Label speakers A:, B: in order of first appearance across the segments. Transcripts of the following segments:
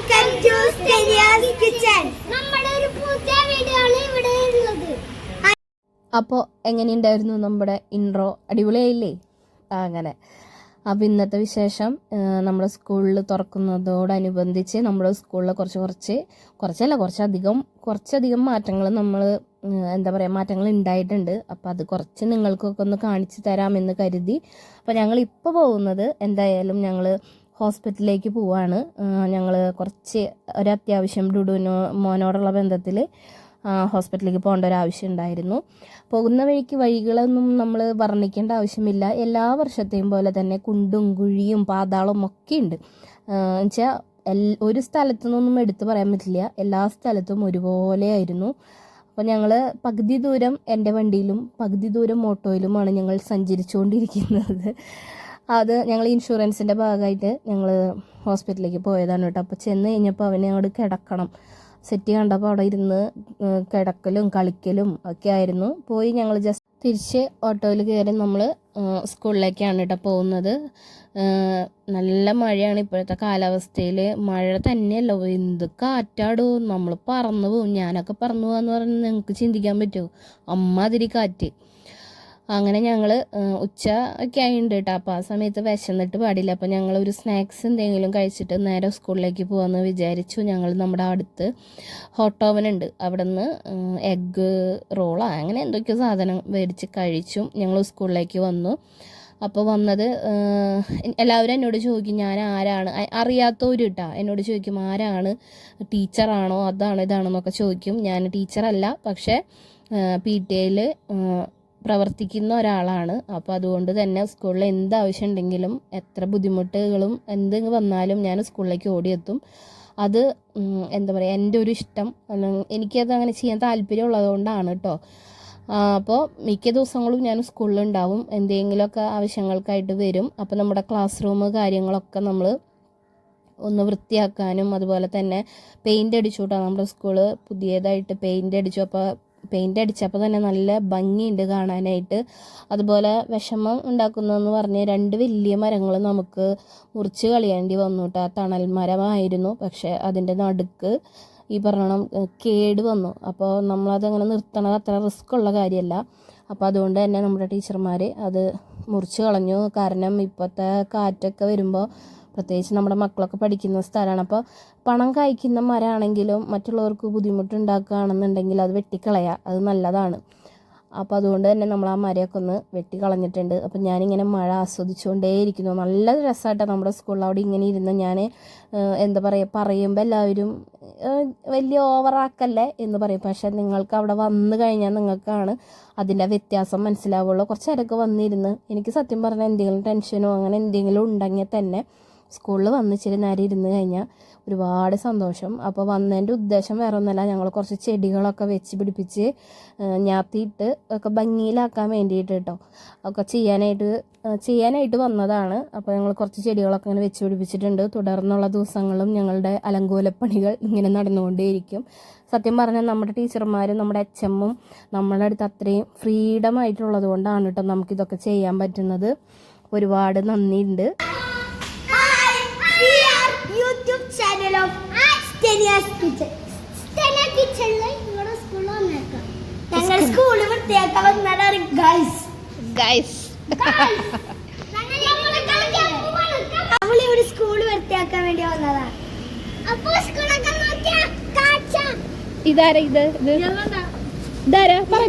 A: Welcome to സ്റ്റെനിയാസ് kitchen. നമ്മുടെ ഒരു പുതിയ വീഡിയോ ആണ് ഇവിടെ ഉള്ളത്.
B: അപ്പോൾ എങ്ങനെയുണ്ടായിരുന്നു നമ്മുടെ ഇൻട്രോ? അടിപൊളിയായില്ലേ? അങ്ങനെ അപ്പോൾ ഇന്നത്തെ വിശേഷം, നമ്മുടെ സ്കൂളിൽ തുറക്കുന്നതോടനുബന്ധിച്ച് നമ്മുടെ സ്കൂളിൽ കുറച്ചധികം മാറ്റങ്ങൾ മാറ്റങ്ങൾ ഉണ്ടായിട്ടുണ്ട്. അപ്പോൾ അത് കുറച്ച് നിങ്ങൾക്കൊക്കെ ഒന്ന് കാണിച്ചു തരാമെന്ന് കരുതി. അപ്പോൾ ഞങ്ങളിപ്പോൾ പോകുന്നത് എന്തായാലും ഞങ്ങൾ ഹോസ്പിറ്റലിലേക്ക് പോവാണ്. ഞങ്ങൾ ഒരത്യാവശ്യം മോനോടുള്ള ബന്ധത്തിൽ ഹോസ്പിറ്റലിലേക്ക് പോകേണ്ട ഒരു ആവശ്യം ഉണ്ടായിരുന്നു. പോകുന്ന വഴികളൊന്നും നമ്മൾ വർണ്ണിക്കേണ്ട ആവശ്യമില്ല. എല്ലാ വർഷത്തെയും പോലെ തന്നെ കുണ്ടും കുഴിയും പാതാളവും ഒക്കെ ഉണ്ട്. എന്നുവെച്ചാൽ ഒരു സ്ഥലത്തു നിന്നൊന്നും എടുത്തു പറയാൻ പറ്റില്ല, എല്ലാ സ്ഥലത്തും ഒരുപോലെ ആയിരുന്നു. അപ്പോൾ ഞങ്ങൾ പകുതി ദൂരം എൻ്റെ വണ്ടിയിലും പകുതി ദൂരം ഓട്ടോയിലുമാണ് ഞങ്ങൾ സഞ്ചരിച്ചുകൊണ്ടിരിക്കുന്നത്. അത് ഞങ്ങൾ ഇൻഷുറൻസിൻ്റെ ഭാഗമായിട്ട് ഞങ്ങൾ ഹോസ്പിറ്റലിലേക്ക് പോയതാണ് കേട്ടോ. അപ്പോൾ ചെന്ന് കഴിഞ്ഞപ്പോൾ അവനെ അങ്ങോട്ട് കിടക്കണം. സെറ്റ് കണ്ടപ്പോൾ അവിടെ ഇരുന്ന് കിടക്കലും കളിക്കലും ഒക്കെ ആയിരുന്നു. പോയി ഞങ്ങൾ ജസ്റ്റ് തിരിച്ച് ഓട്ടോയിൽ കയറി നമ്മൾ സ്കൂളിലേക്കാണ് കേട്ടോ പോകുന്നത്. നല്ല മഴയാണ് ഇപ്പോഴത്തെ കാലാവസ്ഥയിൽ. മഴ തന്നെയല്ല, എന്ത് കാറ്റാടോ, നമ്മൾ പറന്നു പോകും. ഞാനൊക്കെ പറന്നു പോകാന്ന് പറഞ്ഞാൽ നിങ്ങൾക്ക് ചിന്തിക്കാൻ പറ്റുമോ? അമ്മാതിരി കാറ്റ്. അങ്ങനെ ഞങ്ങൾ ഉച്ച ഒക്കെ ആയിട്ടുണ്ട് കേട്ടോ. അപ്പോൾ ആ സമയത്ത് വിശന്നിട്ട് പാടില്ല. അപ്പോൾ ഞങ്ങൾ ഒരു സ്നാക്സ് എന്തെങ്കിലും കഴിച്ചിട്ട് നേരെ സ്കൂളിലേക്ക് പോകാമെന്ന് വിചാരിച്ചു. ഞങ്ങൾ നമ്മുടെ അടുത്ത് ഹോട്ട് ഓവൻ ഉണ്ട്, അവിടെ നിന്ന് എഗ്ഗ് റോളോ അങ്ങനെ എന്തൊക്കെയോ സാധനം മേടിച്ച് കഴിച്ചു. ഞങ്ങൾ സ്കൂളിലേക്ക് വന്നു. അപ്പോൾ വന്നത് എല്ലാവരും എന്നോട് ചോദിക്കും ഞാൻ ആരാണ്, അറിയാത്തവർ കേട്ടോ എന്നോട് ചോദിക്കും ആരാണ്, ടീച്ചറാണോ അതാണോ ഇതാണോ എന്നൊക്കെ ചോദിക്കും. ഞാൻ ടീച്ചറല്ല, പക്ഷേ PTA പ്രവർത്തിക്കുന്ന ഒരാളാണ്. അപ്പോൾ അതുകൊണ്ട് തന്നെ സ്കൂളിൽ എന്താവശ്യം ഉണ്ടെങ്കിലും എത്ര ബുദ്ധിമുട്ടുകളും എന്തെങ്കിലും വന്നാലും ഞാൻ സ്കൂളിലേക്ക് ഓടിയെത്തും. അത് എൻ്റെ ഒരു ഇഷ്ടം, എനിക്കത് അങ്ങനെ ചെയ്യാൻ താല്പര്യം ഉള്ളതുകൊണ്ടാണ് കേട്ടോ. അപ്പോൾ മിക്ക ദിവസങ്ങളും ഞാൻ സ്കൂളിലുണ്ടാവും, എന്തെങ്കിലുമൊക്കെ ആവശ്യങ്ങൾക്കായിട്ട് വരും. അപ്പോൾ നമ്മുടെ ക്ലാസ് റൂം കാര്യങ്ങളൊക്കെ നമ്മൾ ഒന്ന് വൃത്തിയാക്കാനും അതുപോലെ തന്നെ പെയിൻ്റ് അടിച്ചു കേട്ടോ. നമ്മുടെ സ്കൂള് പുതിയതായിട്ട് പെയിൻ്റ് അടിച്ചു. അപ്പോൾ പെയിൻ്റ് അടിച്ചപ്പോൾ തന്നെ നല്ല ഭംഗിയുണ്ട് കാണാനായിട്ട്. അതുപോലെ വിഷമം ഉണ്ടാക്കുന്നതെന്ന് പറഞ്ഞ് 2 വലിയ മരങ്ങൾ നമുക്ക് മുറിച്ച് കളയേണ്ടി വന്നു കേട്ടോ. തണൽ മരമായിരുന്നു, പക്ഷേ അതിൻ്റെ നടുക്ക് ഈ പറഞ്ഞ കേട് വന്നു. അപ്പോൾ നമ്മളതങ്ങനെ നിർത്തണത് അത്ര റിസ്ക് ഉള്ള കാര്യമല്ല. അപ്പോൾ അതുകൊണ്ട് തന്നെ നമ്മുടെ ടീച്ചർമാർ അത് മുറിച്ച് കളഞ്ഞു. കാരണം ഇപ്പോഴത്തെ കാറ്റൊക്കെ വരുമ്പോൾ, പ്രത്യേകിച്ച് നമ്മുടെ മക്കളൊക്കെ പഠിക്കുന്ന സ്ഥലമാണ്. അപ്പോൾ പണം കായ്ക്കുന്ന മരമാണെങ്കിലും മറ്റുള്ളവർക്ക് ബുദ്ധിമുട്ടുണ്ടാക്കുകയാണെന്നുണ്ടെങ്കിൽ അത് വെട്ടിക്കളയുക, അത് നല്ലതാണ്. അപ്പോൾ അതുകൊണ്ട് തന്നെ നമ്മൾ ആ മരമൊക്കെ ഒന്ന് വെട്ടിക്കളഞ്ഞിട്ടുണ്ട്. അപ്പോൾ ഞാനിങ്ങനെ മഴ ആസ്വദിച്ചുകൊണ്ടേയിരിക്കുന്നു. നല്ല രസമായിട്ടാണ് നമ്മുടെ സ്കൂളിൽ അവിടെ ഇങ്ങനെ ഇരുന്ന്. ഞാൻ പറയുമ്പോൾ എല്ലാവരും വലിയ ഓവറാക്കല്ലേ എന്ന് പറയും, പക്ഷേ നിങ്ങൾക്ക് അവിടെ വന്നു കഴിഞ്ഞാൽ നിങ്ങൾക്കാണ് അതിൻ്റെ വ്യത്യാസം മനസ്സിലാവുള്ളൂ. കുറച്ച് നേരമൊക്കെ വന്നിരുന്ന് എനിക്ക് സത്യം പറഞ്ഞാൽ എന്തെങ്കിലും ടെൻഷനോ അങ്ങനെ എന്തെങ്കിലും ഉണ്ടെങ്കിൽ തന്നെ സ്കൂളിൽ വന്ന് ഇച്ചിരി നേരം ഇരുന്ന് കഴിഞ്ഞാൽ ഒരുപാട് സന്തോഷം. അപ്പോൾ വന്നതിൻ്റെ ഉദ്ദേശം വേറെ ഒന്നുമല്ല, ഞങ്ങൾ കുറച്ച് ചെടികളൊക്കെ വെച്ച് പിടിപ്പിച്ച് ഞാത്തിയിട്ട് ഒക്കെ ഭംഗിയിലാക്കാൻ വേണ്ടിയിട്ട് കേട്ടോ ഒക്കെ ചെയ്യാനായിട്ട് വന്നതാണ്. അപ്പോൾ ഞങ്ങൾ കുറച്ച് ചെടികളൊക്കെ ഇങ്ങനെ വെച്ച് പിടിപ്പിച്ചിട്ടുണ്ട്. തുടർന്നുള്ള ദിവസങ്ങളും ഞങ്ങളുടെ അലങ്കോലപ്പണികൾ ഇങ്ങനെ നടന്നുകൊണ്ടേയിരിക്കും. സത്യം പറഞ്ഞാൽ നമ്മുടെ ടീച്ചർമാരും നമ്മുടെ HMും നമ്മളുടെ അടുത്ത് അത്രയും ഫ്രീഡം ആയിട്ടുള്ളത് കൊണ്ടാണ് കേട്ടോ നമുക്കിതൊക്കെ ചെയ്യാൻ പറ്റുന്നത്. ഒരുപാട് നന്ദിയുണ്ട്.
A: YouTube channel of Stenia's kitchen. Stenia കിച്ചണിൽ നിങ്ങളുടെ സ്കൂളിൽ വന്നേക്കാം. ഞങ്ങൾ സ്കൂൾ വൃത്തിയാക്കാൻ വന്നതാണ് ഗൈസ്. അവളിവിടെ സ്കൂൾ വൃത്തിയാക്കാൻ വേണ്ടി വന്നതാണ്. അപ്പോൾ സ്കൂളൊക്കെ നോക്കിയാ കാഴ്ച
B: ഇതാരാ? ഇതാരാ? പറ.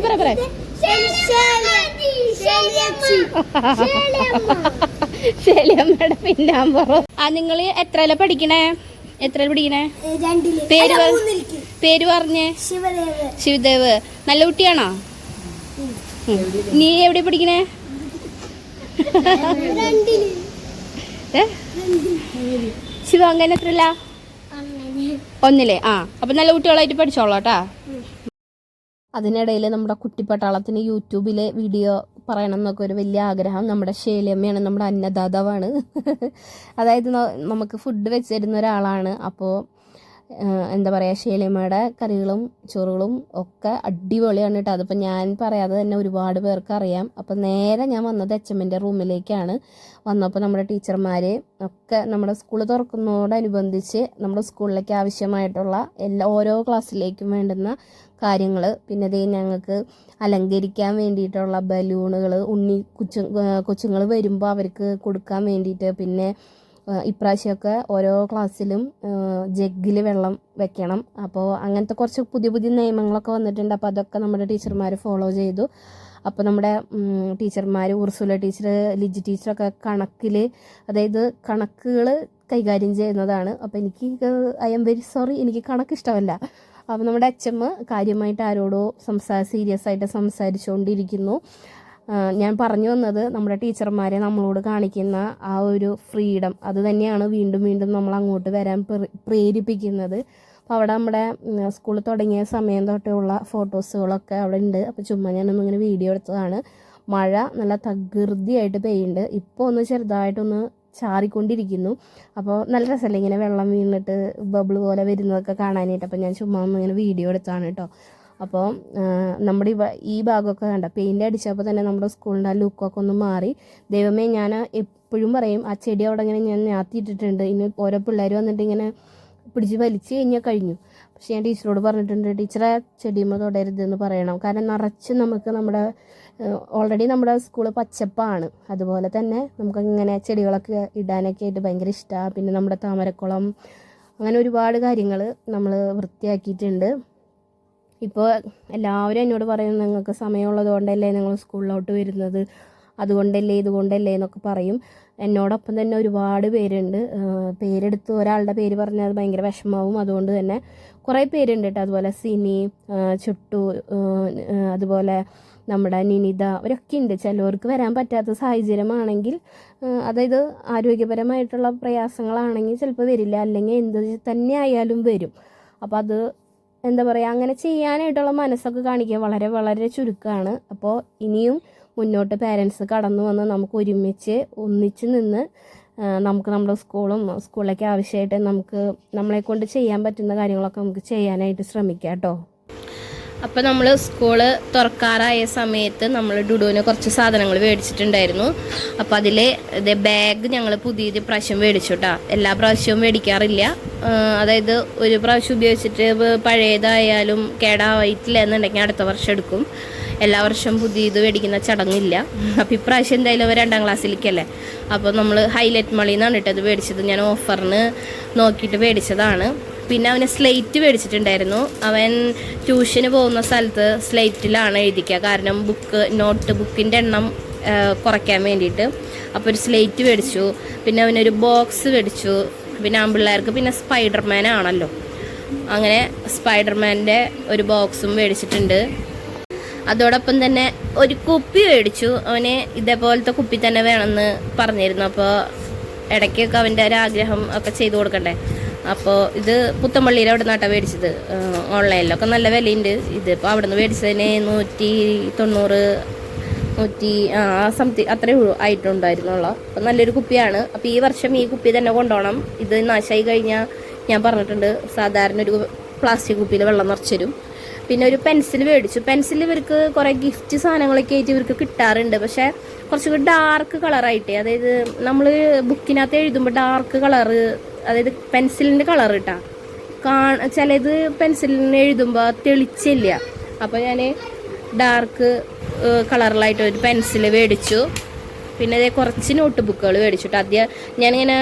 B: ശരിയമ്മയുടെ പിന്നാമ്പറോ. നിങ്ങൾ എത്രയില പഠിക്കണേ? പേര് പറഞ്ഞേ. ശിവദേവ്. നല്ല കുട്ടിയാണോ? നീ എവിടെ പഠിക്കണേ? ശിവ അങ്ങനെ എത്രയില്ല? 1 അപ്പം നല്ല കുട്ടികളായിട്ട് പഠിച്ചോളൂ കേട്ടാ. അതിനിടയിൽ നമ്മുടെ കുട്ടിപ്പട്ടാളത്തിന് യൂട്യൂബിലെ വീഡിയോ പറയണം എന്നൊക്കെ ഒരു വലിയ ആഗ്രഹം. നമ്മുടെ ശൈലമ്മയാണ്, നമ്മുടെ അന്നദാതാവാണ്. അതായത് നമുക്ക് ഫുഡ് വെച്ചിരുന്ന ഒരാളാണ്. അപ്പോൾ എന്താ പറയുക, ഷേലിയമ്മയുടെ കറികളും ചോറുകളും ഒക്കെ അടിപൊളിയാണ് കേട്ടോ. അതിപ്പോൾ ഞാൻ പറയാതെ തന്നെ ഒരുപാട് പേർക്ക് അറിയാം. അപ്പോൾ നേരെ ഞാൻ വന്നത് HMൻ്റെ റൂമിലേക്കാണ്. വന്നപ്പോൾ നമ്മുടെ ടീച്ചർമാർ ഒക്കെ നമ്മുടെ സ്കൂൾ തുറക്കുന്നതോടനുബന്ധിച്ച് നമ്മുടെ സ്കൂളിലേക്ക് ആവശ്യമായിട്ടുള്ള ഓരോ ക്ലാസ്സിലേക്കും വേണ്ടുന്ന കാര്യങ്ങൾ, പിന്നെ ദേ ഞങ്ങൾക്ക് അലങ്കരിക്കാൻ വേണ്ടിയിട്ടുള്ള ബലൂണുകൾ, കൊച്ചുങ്ങൾ വരുമ്പോൾ അവർക്ക് കൊടുക്കാൻ വേണ്ടിയിട്ട്, പിന്നെ ഇപ്രാവശ്യമൊക്കെ ഓരോ ക്ലാസ്സിലും ജഗ്ഗിൽ വെള്ളം വെക്കണം. അപ്പോൾ അങ്ങനത്തെ കുറച്ച് പുതിയ പുതിയ നിയമങ്ങളൊക്കെ വന്നിട്ടുണ്ട്. അപ്പോൾ അതൊക്കെ നമ്മുടെ ടീച്ചർമാർ ഫോളോ ചെയ്തു. അപ്പോൾ നമ്മുടെ ടീച്ചർമാർ, ഉർസുല ടീച്ചർ, ലിജി ടീച്ചറൊക്കെ അതായത് കണക്കുകൾ കൈകാര്യം ചെയ്യുന്നതാണ്. അപ്പോൾ എനിക്ക് ഐ എം വെരി സോറി, എനിക്ക് കണക്ക് ഇഷ്ടമല്ല. അപ്പോൾ നമ്മുടെ HM കാര്യമായിട്ട് ആരോടോ സീരിയസ് ആയിട്ട് സംസാരിച്ചുകൊണ്ടിരിക്കുന്നു. ഞാൻ പറഞ്ഞു വന്നത് നമ്മുടെ ടീച്ചർമാരെ നമ്മളോട് കാണിക്കുന്ന ആ ഒരു ഫ്രീഡം, അത് തന്നെയാണ് വീണ്ടും വീണ്ടും നമ്മൾ അങ്ങോട്ട് വരാൻ പ്രേരിപ്പിക്കുന്നത്. അപ്പോൾ അവിടെ നമ്മുടെ സ്കൂൾ തുടങ്ങിയ സമയം തൊട്ടുള്ള ഫോട്ടോസുകളൊക്കെ അവിടെ ഉണ്ട്. അപ്പോൾ ചുമ്മാ ഞാനൊന്നിങ്ങനെ വീഡിയോ എടുത്തതാണ്. മഴ നല്ല തകൃതിയായിട്ട് പെയ്യുന്നുണ്ട്. ഇപ്പോൾ ഒന്ന് ചെറുതായിട്ടൊന്ന് ചാറിക്കൊണ്ടിരിക്കുന്നു. അപ്പോൾ നല്ല രസമല്ലേ ഇങ്ങനെ വെള്ളം വീണിട്ട് ബബിൾ പോലെ വരുന്നതൊക്കെ കാണാനായിട്ട്. അപ്പോൾ ഞാൻ ചുമ്മാ ഒന്നിങ്ങനെ വീഡിയോ എടുത്താണ് കേട്ടോ. അപ്പോൾ നമ്മുടെ ഈ ഭാഗമൊക്കെ കണ്ട പെയിൻ്റ് അടിച്ചപ്പോൾ തന്നെ നമ്മുടെ സ്കൂളിൻ്റെ ആ ലുക്കൊക്കെ ഒന്ന് മാറി. ദൈവമേ, ഞാൻ എപ്പോഴും പറയും ആ ചെടി അവിടെ ഇങ്ങനെ ഞാൻ ഞാത്തിയിട്ടിട്ടുണ്ട്, ഇനി ഓരോ പിള്ളേർ വന്നിട്ട് ഇങ്ങനെ പിടിച്ച് വലിച്ച് കഴിഞ്ഞാൽ കഴിഞ്ഞു. പക്ഷേ ഞാൻ ടീച്ചറോട് പറഞ്ഞിട്ടുണ്ട്, ടീച്ചറെ ചെടിയുമ്പോൾ തൊടരുതെന്ന് പറയണം. കാരണം നിറച്ച് നമുക്ക് ഓൾറെഡി നമ്മുടെ സ്കൂള് പച്ചപ്പാണ്. അതുപോലെ തന്നെ നമുക്ക് ഇങ്ങനെ ചെടികളൊക്കെ ഇടാനൊക്കെ ആയിട്ട് ഭയങ്കര ഇഷ്ടമാണ്. പിന്നെ നമ്മുടെ താമരക്കുളം, അങ്ങനെ ഒരുപാട് കാര്യങ്ങൾ നമ്മൾ വൃത്തിയാക്കിയിട്ടുണ്ട്. ഇപ്പോൾ എല്ലാവരും എന്നോട് പറയും, നിങ്ങൾക്ക് സമയമുള്ളത് കൊണ്ടല്ലേ നിങ്ങൾ സ്കൂളിലോട്ട് വരുന്നത്, അതുകൊണ്ടല്ലേ ഇതുകൊണ്ടല്ലേ എന്നൊക്കെ പറയും. എന്നോടൊപ്പം തന്നെ ഒരുപാട് പേരുണ്ട്. പേരെടുത്ത് ഒരാളുടെ പേര് പറഞ്ഞാൽ അത് ഭയങ്കര വിഷമാവും. അതുകൊണ്ട് തന്നെ കുറേ പേരുണ്ട് കേട്ടോ. അതുപോലെ സിനി, ചുട്ടു, അതുപോലെ നമ്മുടെ നിനിത, അവരൊക്കെ ഉണ്ട്. ചിലവർക്ക് വരാൻ പറ്റാത്ത സാഹചര്യമാണെങ്കിൽ, അതായത് ആരോഗ്യപരമായിട്ടുള്ള പ്രയാസങ്ങളാണെങ്കിൽ ചിലപ്പോൾ വരില്ല, അല്ലെങ്കിൽ എന്ത് തന്നെ ആയാലും വരും. അപ്പോൾ അത് എന്താ പറയുക, അങ്ങനെ ചെയ്യാനായിട്ടുള്ള മനസ്സൊക്കെ കാണിക്കുക വളരെ വളരെ ചുരുക്കമാണ്. അപ്പോൾ ഇനിയും മുന്നോട്ട് പേരൻസ് കടന്നു വന്ന് നമുക്ക് ഒന്നിച്ച് നിന്ന് നമുക്ക് നമ്മുടെ സ്കൂളിലേക്ക് ആവശ്യമായിട്ട് നമ്മളെക്കൊണ്ട് ചെയ്യാൻ പറ്റുന്ന കാര്യങ്ങളൊക്കെ നമുക്ക് ചെയ്യാനായിട്ട് ശ്രമിക്കാം കേട്ടോ. അപ്പോൾ നമ്മൾ സ്കൂള് തുറക്കാറായ സമയത്ത് നമ്മൾ ഡുഡുവിന് കുറച്ച് സാധനങ്ങൾ മേടിച്ചിട്ടുണ്ടായിരുന്നു. അപ്പോൾ അതിൽ ബാഗ് ഞങ്ങൾ പുതിയത് പ്രാവശ്യം മേടിച്ചു കേട്ടോ. എല്ലാ പ്രാവശ്യവും മേടിക്കാറില്ല. അതായത് ഒരു പ്രാവശ്യം ഉപയോഗിച്ചിട്ട് പഴയതായാലും കേടാവായിട്ടില്ല എന്നുണ്ടെങ്കിൽ അടുത്ത വർഷം എടുക്കും. എല്ലാ വർഷവും പുതിയത് മേടിക്കുന്ന ചടങ്ങില്ല. അപ്പോൾ ഇപ്രാവശ്യം എന്തായാലും 2ാം ക്ലാസ്സിലേക്കല്ലേ. അപ്പോൾ നമ്മൾ ഹൈലൈറ്റ് മളിന്നാണ് കേട്ടോ അത് മേടിച്ചത്. ഞാൻ ഓഫറിന് നോക്കിയിട്ട് മേടിച്ചതാണ്. പിന്നെ അവന് സ്ലേറ്റ് മേടിച്ചിട്ടുണ്ടായിരുന്നു. അവൻ ട്യൂഷന് പോകുന്ന സ്ഥലത്ത് സ്ലേറ്റിലാണ് എഴുതിക്കുക. കാരണം ബുക്കിൻ്റെ എണ്ണം കുറയ്ക്കാൻ വേണ്ടിയിട്ട്. അപ്പോൾ ഒരു സ്ലേറ്റ് മേടിച്ചു. പിന്നെ അവനൊരു ബോക്സ് മേടിച്ചു. പിന്നെ ആൺപിള്ളേർക്ക് പിന്നെ സ്പൈഡർമാൻ ആണല്ലോ, അങ്ങനെ സ്പൈഡർമാൻ്റെ ഒരു ബോക്സും മേടിച്ചിട്ടുണ്ട്. അതോടൊപ്പം തന്നെ ഒരു കുപ്പി മേടിച്ചു. അവന് ഇതേപോലത്തെ കുപ്പി തന്നെ വേണമെന്ന് പറഞ്ഞിരുന്നു. അപ്പോൾ ഇടയ്ക്കൊക്കെ അവൻ്റെ ഒരാഗ്രഹം ഒക്കെ ചെയ്തു കൊടുക്കണ്ടേ. അപ്പോൾ ഇത് പുത്തമ്പള്ളിയിൽ അവിടെ നിന്നാട്ടാണ് മേടിച്ചത്. ഓൺലൈനിലൊക്കെ നല്ല വിലയുണ്ട്. ഇതിപ്പോൾ അവിടെ നിന്ന് മേടിച്ചതിന് 190 സംതിങ് അത്രയേ ആയിട്ടുണ്ടായിരുന്നുള്ളൂ. അപ്പോൾ നല്ലൊരു കുപ്പിയാണ്. അപ്പോൾ ഈ വർഷം ഈ കുപ്പി തന്നെ കൊണ്ടുപോകണം. ഇത് നാശമായി കഴിഞ്ഞാൽ ഞാൻ പറഞ്ഞിട്ടുണ്ട്, സാധാരണ ഒരു പ്ലാസ്റ്റിക് കുപ്പിയിൽ വെള്ളം നിറച്ചുതരും. പിന്നെ ഒരു പെൻസിൽ മേടിച്ചു. പെൻസിൽ ഇവർക്ക് കുറേ ഗിഫ്റ്റ് സാധനങ്ങളൊക്കെ ആയിട്ട് ഇവർക്ക് കിട്ടാറുണ്ട്. പക്ഷേ കുറച്ചുകൂടി ഡാർക്ക് കളറായിട്ട്, അതായത് നമ്മൾ ബുക്കിനകത്ത് എഴുതുമ്പോൾ ഡാർക്ക് കളറ്, അതായത് പെൻസിലിൻ്റെ കളർ കിട്ടാം. ചിലത് പെൻസിലിന് എഴുതുമ്പോൾ തെളിച്ചില്ല. അപ്പോൾ ഞാൻ ഡാർക്ക് കളറിലായിട്ട് ഒരു പെൻസിൽ മേടിച്ചു. പിന്നെ അതേ കുറച്ച് നോട്ട് ബുക്കുകൾ മേടിച്ചിട്ട് ആദ്യം ഞാനിങ്ങനെ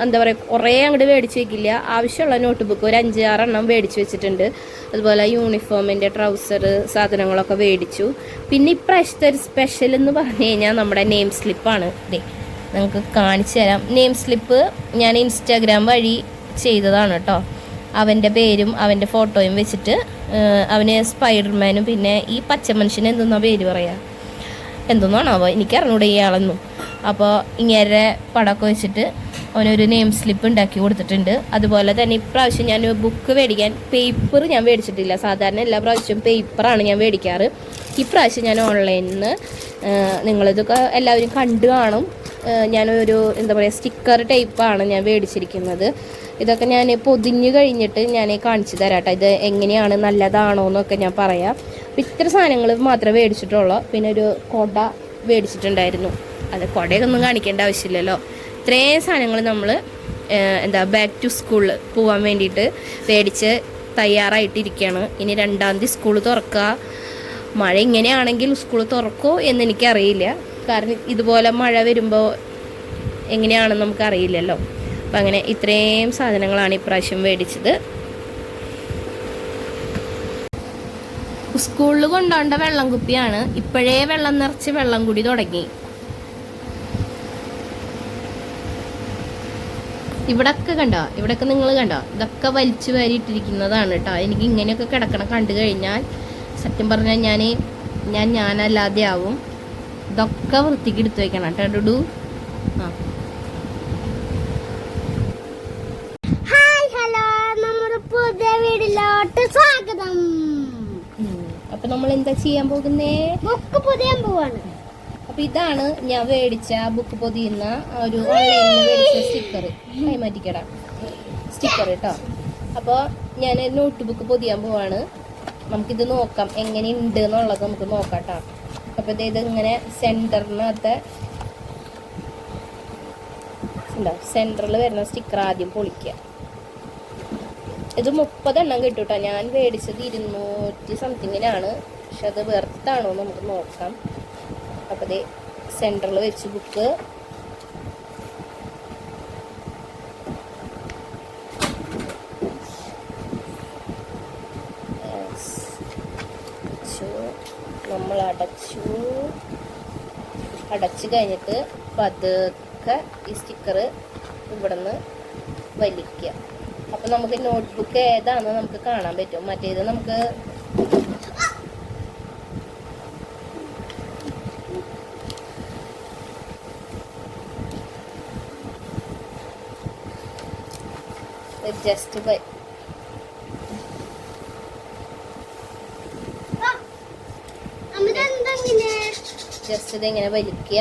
B: എന്താ പറയുക കുറേ അങ്ങോട്ട് മേടിച്ച് വയ്ക്കില്ല. ആവശ്യമുള്ള നോട്ട് ബുക്ക് ഒരു 5-6 എണ്ണം മേടിച്ച് വെച്ചിട്ടുണ്ട്. അതുപോലെ യൂണിഫോമിൻ്റെ ട്രൗസർ സാധനങ്ങളൊക്കെ മേടിച്ചു. പിന്നെ ഇപ്രാവശ്യത്തെ ഒരു സ്പെഷ്യൽ എന്ന് പറഞ്ഞു കഴിഞ്ഞാൽ നമ്മുടെ നെയിം സ്ലിപ്പാണ്. ഇതേ നിങ്ങൾക്ക് കാണിച്ചു തരാം. നെയിം സ്ലിപ്പ് ഞാൻ ഇൻസ്റ്റാഗ്രാം വഴി ചെയ്തതാണ് കേട്ടോ. അവൻ്റെ പേരും അവൻ്റെ ഫോട്ടോയും വെച്ചിട്ട് അവന് സ്പൈഡർമാനും പിന്നെ ഈ പച്ച മനുഷ്യന് എന്തെന്നാ പേര് പറയാ, എന്തെന്നാണാവോ എനിക്കറിഞ്ഞൂടെ ഇയാളെന്നും. അപ്പോൾ ഇങ്ങനെ പടമൊക്കെ വെച്ചിട്ട് അവനൊരു നെയിം സ്ലിപ്പ് ഉണ്ടാക്കി കൊടുത്തിട്ടുണ്ട്. അതുപോലെ തന്നെ ഇപ്രാവശ്യം ഞാൻ ബുക്ക് മേടിക്കാൻ പേപ്പർ ഞാൻ മേടിച്ചിട്ടില്ല. സാധാരണ എല്ലാ പ്രാവശ്യവും പേപ്പറാണ് ഞാൻ മേടിക്കാറ്. ഇപ്രാവശ്യം ഞാൻ ഓൺലൈനിൽ നിന്ന് നിങ്ങളിതൊക്കെ എല്ലാവരും കണ്ടു കാണും. ഞാനൊരു എന്താ പറയുക സ്റ്റിക്കർ ടൈപ്പാണ് ഞാൻ മേടിച്ചിരിക്കുന്നത്. ഇതൊക്കെ ഞാൻ പൊതിഞ്ഞ് കഴിഞ്ഞിട്ട് ഞാൻ കാണിച്ചു തരാം കേട്ടോ, ഇത് എങ്ങനെയാണ് നല്ലതാണോ എന്നൊക്കെ ഞാൻ പറയാം. അപ്പോൾ ഇത്ര സാധനങ്ങൾ മാത്രമേ മേടിച്ചിട്ടുള്ളൂ. പിന്നെ ഒരു കുട മേടിച്ചിട്ടുണ്ടായിരുന്നു. അത് കുടയൊന്നും കാണിക്കേണ്ട ആവശ്യമില്ലല്ലോ. ഇത്രയും സാധനങ്ങൾ നമ്മൾ ബാക്ക് ടു സ്കൂളിൽ പോകാൻ വേണ്ടിയിട്ട് മേടിച്ച് തയ്യാറായിട്ടിരിക്കുകയാണ്. ഇനി 2-ാം തീയതി സ്കൂൾ തുറക്കുക. മഴ ഇങ്ങനെയാണെങ്കിൽ സ്കൂൾ തുറക്കുമോ എന്നെനിക്കറിയില്ല. കാരണം ഇതുപോലെ മഴ വരുമ്പോൾ എങ്ങനെയാണെന്ന് നമുക്കറിയില്ലല്ലോ. അപ്പം അങ്ങനെ ഇത്രയും സാധനങ്ങളാണ് ഇപ്രാവശ്യം മേടിച്ചത്. സ്കൂളിൽ കൊണ്ടുപോകേണ്ട വെള്ളം കുപ്പിയാണ്. ഇപ്പോഴേ വെള്ളം നിറച്ച് വെള്ളം കൂടി തുടങ്ങി. ഇവിടൊക്കെ കണ്ടോ, ഇവിടൊക്കെ നിങ്ങൾ കണ്ടോ, ഇതൊക്കെ വലിച്ചു വാരിയിട്ടിരിക്കുന്നതാണ് കേട്ടോ. എനിക്ക് ഇങ്ങനെയൊക്കെ കിടക്കണം കണ്ടു കഴിഞ്ഞാൽ സത്യം പറഞ്ഞാൽ ഞാനല്ലാതെ ആവും. ഇതൊക്കെ വൃത്തിക്ക് എടുത്തു വെക്കണം കേട്ടോ ഡുഡു.
A: ഹായ് ഹലോ, നമ്മുടെ പുതിയ വീഡിയോയിലോട്ട് സ്വാഗതം.
B: അപ്പൊ നമ്മൾ എന്താ ചെയ്യാൻ പോകുന്നേ?
A: ബുക്ക് പൊതിയാൻ പോവാണ്.
B: അപ്പൊ ഇതാണ് ഞാൻ മേടിച്ച ബുക്ക് പൊതിയുന്ന ഒരു ഓൺലൈനിൽ മേടിച്ച സ്റ്റിക്കർ. കൈമാറ്റിക്കട സ്റ്റിക്കർ കേട്ടോ. അപ്പോൾ ഞാൻ നോട്ട് ബുക്ക് പൊതിയാൻ പോവാണ്. നമുക്കിത് നോക്കാം എങ്ങനെയുണ്ട് എന്നുള്ളത് നമുക്ക് നോക്കാം കേട്ടോ. അപ്പോൾ ഇത് ഇങ്ങനെ സെൻറ്ററിൽ വരുന്ന സ്റ്റിക്കർ ആദ്യം പൊളിക്കുക. ഇത് 30 എണ്ണം കിട്ടും കേട്ടോ. ഞാൻ മേടിച്ചത് 200 സംതിങ്ങിനാണ്. പക്ഷെ അത് വെർത്താണോ നമുക്ക് നോക്കാം. അപ്പോൾ ഇത് സെൻറ്ററിൽ വെച്ച് ബുക്ക് നമ്മൾ അടച്ചു കഴിഞ്ഞിട്ട് പതുക്കെ ഈ സ്റ്റിക്കർ ഇവിടെ നിന്ന് വലിക്കുക. അപ്പം നമുക്ക് നോട്ട്ബുക്ക് ഏതാണെന്ന് നമുക്ക് കാണാൻ പറ്റും. മറ്റേത് നമുക്ക് ജസ്റ്റ് ഇതിങ്ങനെ വലിക്കുക.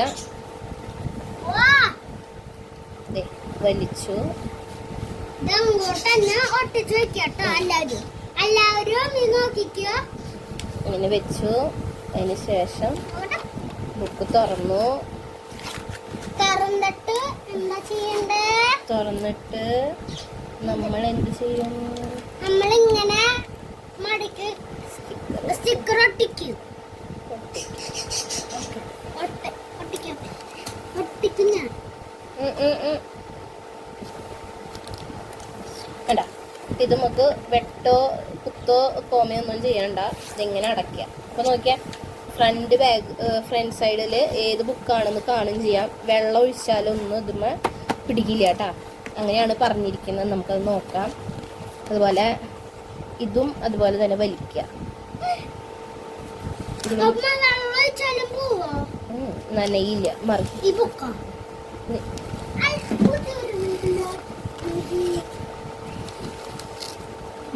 B: വലിച്ചു ഇങ്ങനെ വെച്ചു. അതിന് ശേഷം ബുക്ക് തുറന്നിട്ട് നമ്മൾ എന്ത് ചെയ്യും?
A: നമ്മളിങ്ങനെ സ്റ്റിക്കർ ഒട്ടിക്കും.
B: കണ്ടാ, ഇത് നമുക്ക് വെട്ടോ കുത്തോ കോമയൊന്നും ചെയ്യണ്ട. ഇതിങ്ങനെ അടയ്ക്കുക. അപ്പോൾ നോക്കിയാൽ ഫ്രണ്ട് സൈഡിൽ ഏത് ബുക്കാണെന്ന് കാണുകയും ചെയ്യാം. വെള്ളം ഒഴിച്ചാലൊന്നും ഇതുമ്മ പിടിക്കില്ല കേട്ടാ. അങ്ങനെയാണ് പറഞ്ഞിരിക്കുന്നത്. നമുക്കത് നോക്കാം. അതുപോലെ ഇതും അതുപോലെ തന്നെ വലിക്കുക. നനയില്ല.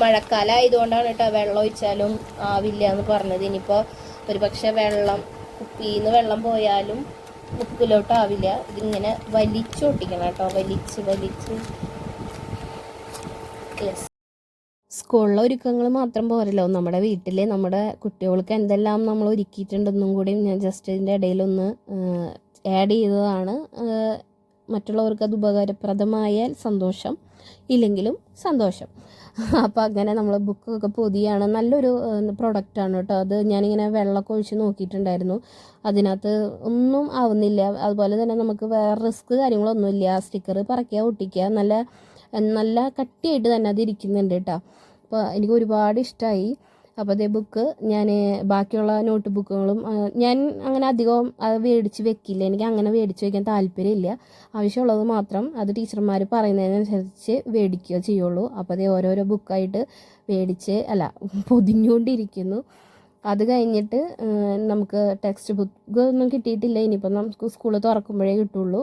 B: മഴക്കാലം ആയതുകൊണ്ടാണ് കേട്ടോ വെള്ളം ഒഴിച്ചാലും ആവില്ല എന്ന് പറഞ്ഞത്. ഇനിയിപ്പോൾ ഒരു പക്ഷെ കുപ്പിയിൽ നിന്ന് വെള്ളം പോയാലും ബുക്കിലോട്ടാവില്ല. ഇതിങ്ങനെ വലിച്ചൊട്ടിക്കണം കേട്ടോ. വലിച്ച് സ്കൂളിലെ ഒരുക്കങ്ങൾ മാത്രം പോരല്ലോ, നമ്മുടെ വീട്ടിൽ നമ്മുടെ കുട്ടികൾക്ക് എന്തെല്ലാം നമ്മൾ ഒരുക്കിയിട്ടുണ്ടെന്നും കൂടി ഞാൻ ജസ്റ്റ് ഇതിൻ്റെ ഇടയിലൊന്ന് ആഡ് ചെയ്തതാണ്. മറ്റുള്ളവർക്ക് അത് ഉപകാരപ്രദമായാൽ സന്തോഷം, ഇല്ലെങ്കിലും സന്തോഷം. അപ്പോൾ അങ്ങനെ നമ്മൾ ബുക്കൊക്കെ പൊതിയാണ്. നല്ലൊരു പ്രൊഡക്റ്റാണ് കേട്ടോ. അത് ഞാനിങ്ങനെ വെള്ളമൊക്കെ ഒഴിച്ച് നോക്കിയിട്ടുണ്ടായിരുന്നു. അതിനകത്ത് ഒന്നും ആവുന്നില്ല. അതുപോലെ തന്നെ നമുക്ക് വേറെ റിസ്ക് കാര്യങ്ങളൊന്നുമില്ല. സ്റ്റിക്കർ പറയ്ക്കുക, ഒട്ടിക്കുക, നല്ല കട്ടിയായിട്ട് തന്നെ അത് ഇരിക്കുന്നുണ്ട് കേട്ടോ. അപ്പോൾ എനിക്ക് ഒരുപാട് ഇഷ്ടമായി. അപ്പോൾ അതേ ബുക്ക് ഞാൻ ബാക്കിയുള്ള നോട്ട് ബുക്കുകളും ഞാൻ അങ്ങനെ അധികം അത് മേടിച്ച് വെക്കില്ല. എനിക്ക് അങ്ങനെ മേടിച്ച് വയ്ക്കാൻ താല്പര്യമില്ല. ആവശ്യമുള്ളത് മാത്രം അത് ടീച്ചർമാർ പറയുന്നതിനനുസരിച്ച് മേടിക്കുകയോ ചെയ്യുള്ളൂ. അപ്പോൾ അതേ ഓരോരോ ബുക്കായിട്ട് പൊതിഞ്ഞുകൊണ്ടിരിക്കുന്നു. അത് കഴിഞ്ഞിട്ട് നമുക്ക് ടെക്സ്റ്റ് ബുക്ക് ഒന്നും കിട്ടിയിട്ടില്ല. ഇനിയിപ്പോൾ നമുക്ക് സ്കൂൾ തുറക്കുമ്പോഴേ കിട്ടുള്ളൂ.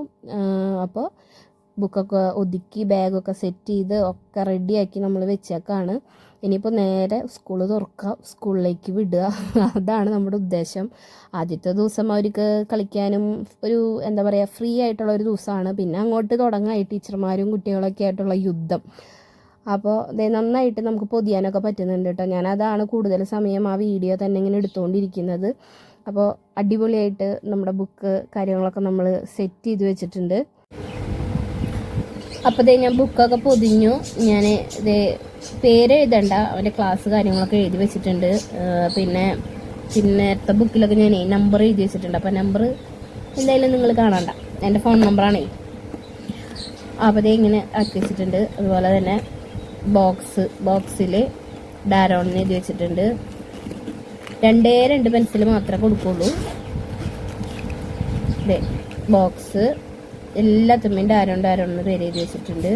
B: അപ്പോൾ ബുക്കൊക്കെ ഒതുക്കി ബാഗൊക്കെ സെറ്റ് ചെയ്ത് ഒക്കെ റെഡിയാക്കി നമ്മൾ വെച്ചേക്കാണ്. ഇനിയിപ്പോൾ നേരെ സ്കൂൾ തുറക്കുക, സ്കൂളിലേക്ക് വിടുക, അതാണ് നമ്മുടെ ഉദ്ദേശം. ആദ്യത്തെ ദിവസം അവർക്ക് കളിക്കാനും ഒരു എന്താ പറയുക ഫ്രീ ആയിട്ടുള്ള ഒരു ദിവസമാണ്. പിന്നെ അങ്ങോട്ട് തുടങ്ങായി ടീച്ചർമാരും കുട്ടികളൊക്കെ ആയിട്ടുള്ള യുദ്ധം. അപ്പോൾ നന്നായിട്ട് നമുക്ക് പൊതിയാനൊക്കെ പറ്റുന്നുണ്ട് കേട്ടോ. ഞാനതാണ് കൂടുതൽ സമയം ആ വീഡിയോ തന്നെ ഇങ്ങനെ എടുത്തുകൊണ്ടിരിക്കുന്നത്. അപ്പോൾ അടിപൊളിയായിട്ട് നമ്മുടെ ബുക്ക് കാര്യങ്ങളൊക്കെ നമ്മൾ സെറ്റ് ചെയ്ത് വെച്ചിട്ടുണ്ട്. അപ്പോൾ ഞാൻ ബുക്കൊക്കെ പൊതിഞ്ഞു. ഞാൻ പേര് എഴുതണ്ട, അവൻ്റെ ക്ലാസ് കാര്യങ്ങളൊക്കെ എഴുതി വെച്ചിട്ടുണ്ട്. പിന്നെ നേരത്തെ ബുക്കിലൊക്കെ ഞാൻ നമ്പർ എഴുതി വെച്ചിട്ടുണ്ട്. അപ്പോൾ നമ്പർ എന്തായാലും നിങ്ങൾ കാണണ്ട, എൻ്റെ ഫോൺ നമ്പറാണേ. അപ്പോൾ ഇങ്ങനെ ആക്കി വെച്ചിട്ടുണ്ട്. അതുപോലെ തന്നെ ബോക്സിൽ ഡാരോണിന് എഴുതി വെച്ചിട്ടുണ്ട്. 2 പെൻസിൽ മാത്രമേ കൊടുക്കുള്ളൂ. ബോക്സ് എല്ലാത്തുമ്മയും ഡാരോണിന് പേര് എഴുതി വെച്ചിട്ടുണ്ട്.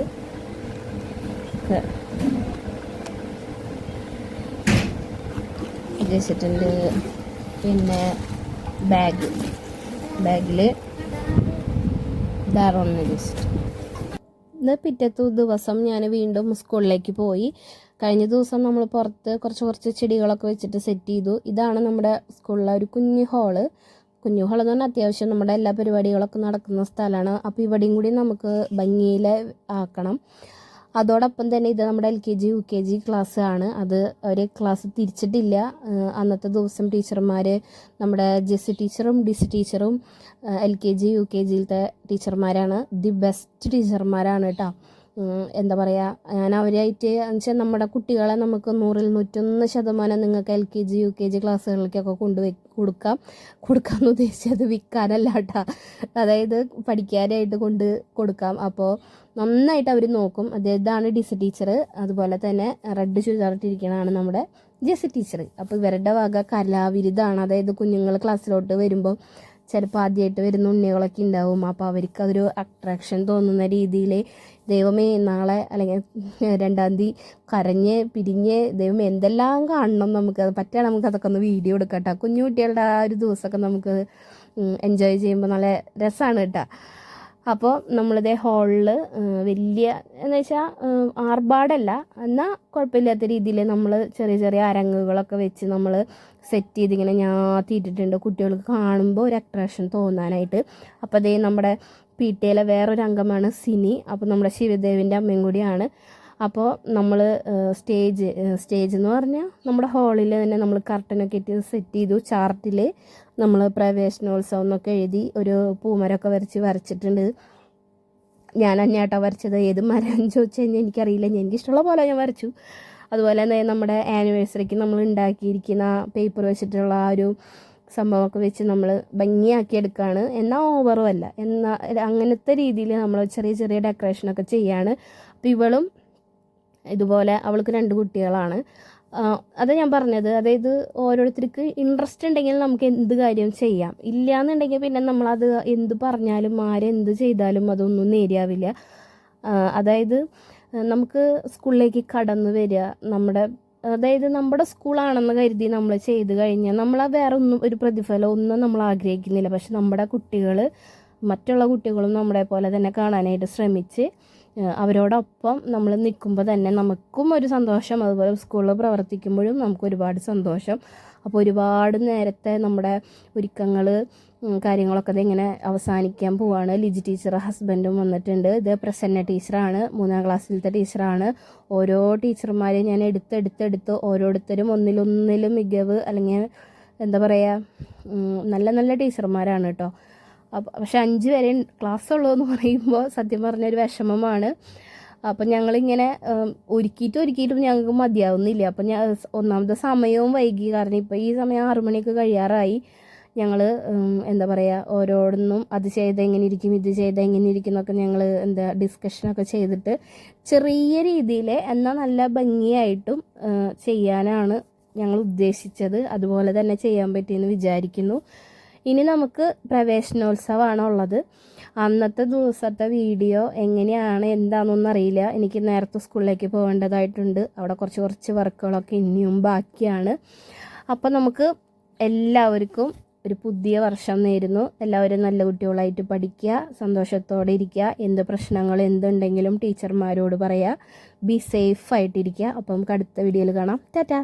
B: വെച്ചിട്ടുണ്ട്. പിന്നെ ബാഗിൽ ഡാരോണിന് വെച്ചിട്ടുണ്ട്. ഇന്ന് പിറ്റത്തെ ദിവസം ഞാൻ വീണ്ടും സ്കൂളിലേക്ക് പോയി. കഴിഞ്ഞ ദിവസം നമ്മൾ പുറത്ത് കുറച്ച് ചെടികളൊക്കെ വെച്ചിട്ട് സെറ്റ് ചെയ്തു. ഇതാണ് നമ്മുടെ സ്കൂളിലെ ഒരു കുഞ്ഞു ഹാള് എന്ന് പറഞ്ഞാൽ അത്യാവശ്യം നമ്മുടെ എല്ലാ പരിപാടികളൊക്കെ നടക്കുന്ന സ്ഥലമാണ്. അപ്പോൾ ഇവിടെയും കൂടി നമുക്ക് ഭംഗിയിൽ ആക്കണം. അതോടൊപ്പം തന്നെ ഇത് നമ്മുടെ LKG UKG ക്ലാസ് ആണ്. അത് അവർ ക്ലാസ് തിരിച്ചിട്ടില്ല. അന്നത്തെ ദിവസം ടീച്ചർമാർ നമ്മുടെ ജെസ്സി ടീച്ചറും ഡിസി ടീച്ചറും LKG UKGയിലത്തെ ടീച്ചർമാരാണ്. ദി ബെസ്റ്റ് ടീച്ചർമാരാണ് കേട്ടോ. എന്താ പറയുക, ഞാൻ അവരായിട്ട് എന്നുവെച്ചാൽ നമ്മുടെ കുട്ടികളെ നമുക്ക് 100-ൽ 101% നിങ്ങൾക്ക് LKG UKG ക്ലാസ്സുകളിലേക്കൊക്കെ കൊടുക്കാമെന്ന് ഉദ്ദേശിച്ചത് വിൽക്കാനല്ല കേട്ടോ. അതായത് പഠിക്കാനായിട്ട് കൊടുക്കാം. അപ്പോൾ നന്നായിട്ട് അവർ നോക്കും. ഇതാണ് ഡിസി ടീച്ചർ. അതുപോലെ തന്നെ റെഡ് ചുരിദാറിട്ടിരിക്കണതാണ് നമ്മുടെ ജെസ്സി ടീച്ചർ. അപ്പോൾ ഇവരുടെ വക കലാവിരുതാണ്. അതായത് കുഞ്ഞുങ്ങൾ ക്ലാസ്സിലോട്ട് വരുമ്പോൾ ചിലപ്പോൾ ആദ്യമായിട്ട് വരുന്ന ഉണ്ണികളൊക്കെ ഉണ്ടാവും. അപ്പോൾ അവർക്ക് അതൊരു അട്രാക്ഷൻ തോന്നുന്ന രീതിയിൽ ദൈവമേ നാളെ അല്ലെങ്കിൽ 2-ാം തീയതി കരഞ്ഞ് പിരിഞ്ഞ് ദൈവമേ എന്തെല്ലാം കാണണം, നമുക്ക് അതൊക്കെ ഒന്ന് വീഡിയോ എടുക്കാം കേട്ടോ. കുഞ്ഞു കുട്ടികളുടെ ആ ഒരു ദിവസമൊക്കെ നമുക്ക് എൻജോയ് ചെയ്യുമ്പോൾ നല്ല രസമാണ് കേട്ടോ. അപ്പോൾ നമ്മളിതേ ഹാളിൽ വലിയ എന്ന് വെച്ചാൽ ആർഭാടല്ല, എന്നാൽ കുഴപ്പമില്ലാത്ത രീതിയിൽ നമ്മൾ ചെറിയ അരങ്ങുകളൊക്കെ വെച്ച് നമ്മൾ സെറ്റ് ചെയ്ത് ഇങ്ങനെ ഞാത്തിയിട്ടിട്ടുണ്ട്, കുട്ടികൾക്ക് കാണുമ്പോൾ ഒരു അട്രാക്ഷൻ തോന്നാനായിട്ട്. അപ്പോൾ അതേ നമ്മുടെ PTA വേറൊരു അംഗമാണ് സിനി. അപ്പോൾ നമ്മുടെ ശിവദേവിൻ്റെ അമ്മയും കൂടിയാണ്. അപ്പോൾ നമ്മൾ സ്റ്റേജ് എന്ന് പറഞ്ഞാൽ നമ്മുടെ ഹാളിൽ തന്നെ നമ്മൾ കർട്ടനൊക്കെ ഇട്ട് സെറ്റ് ചെയ്തു. ചാർട്ടിൽ നമ്മൾ പ്രവേശനോത്സവം എന്നൊക്കെ എഴുതി ഒരു പൂമരമൊക്കെ വരച്ചിട്ടുണ്ട്. ഞാൻ തന്നെയാട്ടോ വരച്ചത്. ഏത് മരം ചോദിച്ചു കഴിഞ്ഞാൽ എനിക്കറിയില്ല, എനിക്കിഷ്ടമുള്ള പോലെ ഞാൻ വരച്ചു. അതുപോലെ തന്നെ നമ്മുടെ ആനിവേഴ്സറിക്ക് നമ്മൾ ഉണ്ടാക്കിയിരിക്കുന്ന പേപ്പർ വെച്ചിട്ടുള്ള ആ ഒരു സംഭവമൊക്കെ വെച്ച് നമ്മൾ ഭംഗിയാക്കി എടുക്കുകയാണ്. എന്നാൽ ഓവറും അല്ല, എന്നാൽ അങ്ങനത്തെ രീതിയിൽ നമ്മൾ ചെറിയ ഡെക്കറേഷനൊക്കെ ചെയ്യാണ്. അപ്പോൾ ഇവളും ഇതുപോലെ അവൾക്ക് 2 കുട്ടികളാണ്. അത് ഞാൻ പറഞ്ഞത്, അതായത് ഓരോരുത്തർക്ക് ഇൻട്രസ്റ്റ് ഉണ്ടെങ്കിൽ നമുക്ക് എന്ത് കാര്യം ചെയ്യാം. ഇല്ലയെന്നുണ്ടെങ്കിൽ പിന്നെ നമ്മളത് എന്ത് പറഞ്ഞാലും ആരെന്ത് ചെയ്താലും അതൊന്നും നേരെയാവില്ല. അതായത് നമുക്ക് സ്കൂളിലേക്ക് കടന്നു വരിക, നമ്മുടെ സ്കൂളാണെന്ന് കരുതി നമ്മൾ ചെയ്ത് കഴിഞ്ഞാൽ നമ്മൾ വേറെ ഒന്നും ഒരു പ്രതിഫലം ഒന്നും നമ്മൾ ആഗ്രഹിക്കുന്നില്ല. പക്ഷെ നമ്മുടെ കുട്ടികൾ മറ്റുള്ള കുട്ടികളും നമ്മളെ പോലെ തന്നെ കാണാനായിട്ട് ശ്രമിച്ച് അവരോടൊപ്പം നമ്മൾ നിൽക്കുമ്പോൾ തന്നെ നമുക്കും ഒരു സന്തോഷം. അതുപോലെ സ്കൂളിൽ പ്രവർത്തിക്കുമ്പോഴും നമുക്ക് ഒരുപാട് സന്തോഷം. അപ്പോൾ ഒരുപാട് നേരത്തെ നമ്മുടെ ഒരുക്കങ്ങൾ കാര്യങ്ങളൊക്കെ ഇങ്ങനെ അവസാനിക്കാൻ പോവാണ്. ലിജി ടീച്ചർ ഹസ്ബൻഡും വന്നിട്ടുണ്ട്. ഇത് പ്രസന്ന ടീച്ചറാണ്, 3-ാം ക്ലാസ്സിലത്തെ ടീച്ചറാണ്. ഓരോ ടീച്ചർമാരെയും ഞാൻ എടുത്ത് ഓരോരുത്തരും ഒന്നിലൊന്നിലും മികവ്, അല്ലെങ്കിൽ എന്താ പറയുക, നല്ല ടീച്ചർമാരാണ് കേട്ടോ. പക്ഷെ 5 വരെ ക്ലാസ് ഉള്ളൂ എന്ന് പറയുമ്പോൾ സത്യം പറഞ്ഞൊരു വിഷമമാണ്. അപ്പം ഞങ്ങളിങ്ങനെ ഒരുക്കിയിട്ടും ഞങ്ങൾക്ക് മതിയാവുന്നില്ല. അപ്പം ഒന്നാമത്തെ സമയവും വൈകി, കാരണം ഇപ്പോൾ ഈ സമയം 6 മണിക്ക് കഴിയാറായി. ഞങ്ങൾ എന്താ പറയുക, ഓരോടൊന്നും അത് ചെയ്ത് എങ്ങനെ ഇരിക്കും, ഇത് ചെയ്ത് എങ്ങനെ ഇരിക്കും എന്നൊക്കെ ഞങ്ങൾ ഡിസ്കഷനൊക്കെ ചെയ്തിട്ട് ചെറിയ രീതിയിൽ എന്നാൽ നല്ല ഭംഗിയായിട്ടും ചെയ്യാനാണ് ഞങ്ങൾ ഉദ്ദേശിച്ചത്. അതുപോലെ തന്നെ ചെയ്യാൻ പറ്റിയെന്ന് വിചാരിക്കുന്നു. ഇനി നമുക്ക് പ്രവേശനോത്സവമാണ് ഉള്ളത്. അന്നത്തെ ദിവസത്തെ വീഡിയോ എങ്ങനെയാണ് എന്താണെന്നൊന്നും അറിയില്ല. എനിക്ക് നേരത്തെ സ്കൂളിലേക്ക് പോകേണ്ടതായിട്ടുണ്ട്. അവിടെ കുറച്ച് വർക്കുകളൊക്കെ ഇനിയും ബാക്കിയാണ്. അപ്പോൾ നമുക്ക് എല്ലാവർക്കും ഒരു പുതിയ വർഷം നേരുന്നു. എല്ലാവരും നല്ല കുട്ടികളായിട്ട് പഠിക്കുക, സന്തോഷത്തോടെ ഇരിക്കുക, എന്ത് പ്രശ്നങ്ങൾ എന്തുണ്ടെങ്കിലും ടീച്ചർമാരോട് പറയുക, ബി സേഫ് ആയിട്ടിരിക്കുക. അപ്പം നമുക്ക് അടുത്ത വീഡിയോയിൽ കാണാം. ടാറ്റാ.